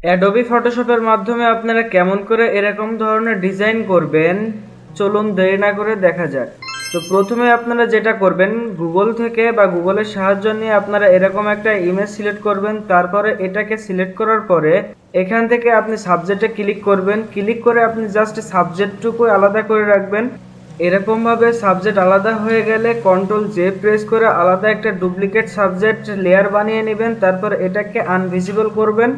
Adobe ফটোশপের মাধ্যমে আপনারা কেমন করে এরকম ধরনের ডিজাইন করবেন, চলুন দেরি না করে দেখা যাক। তো প্রথমে আপনারা যেটা করবেন, গুগল থেকে বা গুগলের সাহায্য নিয়ে আপনারা এরকম একটা ইমেজ সিলেক্ট করবেন। তারপরে এটাকে সিলেক্ট করার পরে এখান থেকে আপনি সাবজেক্টে ক্লিক করবেন। ক্লিক করে আপনি জাস্ট সাবজেক্টটুকু আলাদা করে রাখবেন। এরকমভাবে সাবজেক্ট আলাদা হয়ে গেলে কন্ট্রোল জে প্রেস করে আলাদা একটা ডুপ্লিকেট সাবজেক্ট লেয়ার বানিয়ে নেবেন। তারপর এটাকে আনভিজিবল করবেন।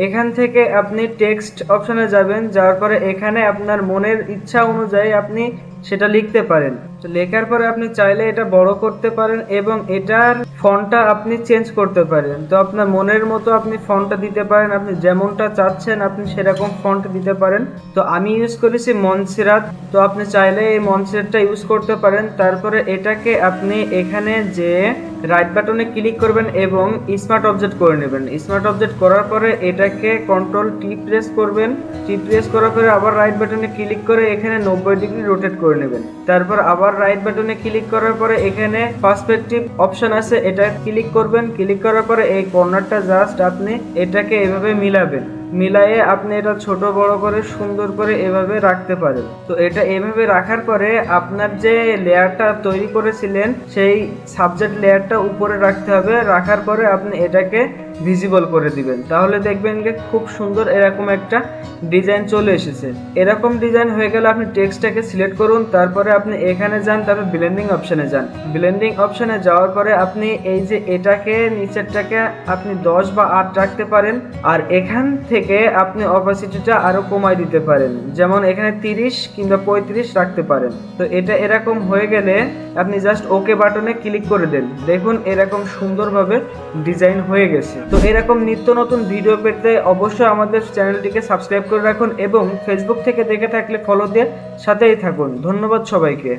এখান থেকে আপনি টেক্সট অপশনে যাবেন, যাওয়ার পরে এখানে আপনার মনের ইচ্ছা অনুযায়ী আপনি সেটা লিখতে পারেন। তো লেখার পরে আপনি চাইলে এটা বড় করতে পারেন এবং এটার ফন্টটা আপনি চেঞ্জ করতে পারেন। তো আপনার মনের মতো আপনি ফন্টটা দিতে পারেন, আপনি যেমনটা চাচ্ছেন আপনি সেরকম ফন্ট দিতে পারেন। তো আমি ইউজ করেছি মনসেরাত, তো আপনি চাইলে এই মনসেরাতটা ইউজ করতে পারেন। তারপরে এটাকে আপনি এখানে যে রাইট বাটনে ক্লিক করবেন এবং স্মার্ট অবজেক্ট করে নেবেন। স্মার্ট অবজেক্ট করার পরে এটাকে কন্ট্রোল টি প্রেস করবেন। টি প্রেস করার পরে আবার রাইট বাটনে ক্লিক করে এখানে 90 ডিগ্রি রোটেট করে নেবেন। তারপর আবার রাইট বাটনে ক্লিক করার পরে এখানে পার্সপেক্টিভ অপশন আছে, এটা ক্লিক করবেন। ক্লিক করার পরে এই কর্নারটা জাস্ট আপনি এটাকে এভাবে মিলাবেন। মিলায়ে আপনি এটা ছোট বড় করে সুন্দর করে এভাবে রাখতে পারেন। তো এটা এভাবে রাখার পরে আপনার যে লেয়ারটা তৈরি করেছিলেন সেই সাবজেক্ট লেয়ারটা উপরে রাখতে হবে। রাখার পরে আপনি এটাকে ভিজিবল করে দিবেন, তাহলে দেখবেন যে খুব সুন্দর এরকম একটা ডিজাইন চলে এসেছে। এরকম ডিজাইন হয়ে গেলে আপনি টেক্সটটাকে সিলেক্ট করুন। তারপরে আপনি এখানে যান, তারপর ব্লেন্ডিং অপশনে যান। ব্লেন্ডিং অপশনে যাওয়ার পরে আপনি এই যে এটাকে নিচেরটাকে আপনি 10 বা 8 রাখতে পারেন। আর এখান থেকে আপনি অপাসিটিটা আরো কমাই দিতে পারেন, যেমন এখানে 30 কিংবা 35 রাখতে পারেন। তো এটা এরকম হয়ে গেলে আপনি জাস্ট ওকে বাটনে ক্লিক করে দেন। দেখুন এরকম সুন্দরভাবে ডিজাইন হয়ে গেছে। তো এরকম নিত্য নতুন ভিডিও পেতে অবশ্যই আমাদের চ্যানেলটিকে সাবস্ক্রাইব করে রাখুন এবং ফেসবুক থেকে দেখে থাকলে ফলো দিয়ে সাথেই থাকুন। ধন্যবাদ সবাইকে।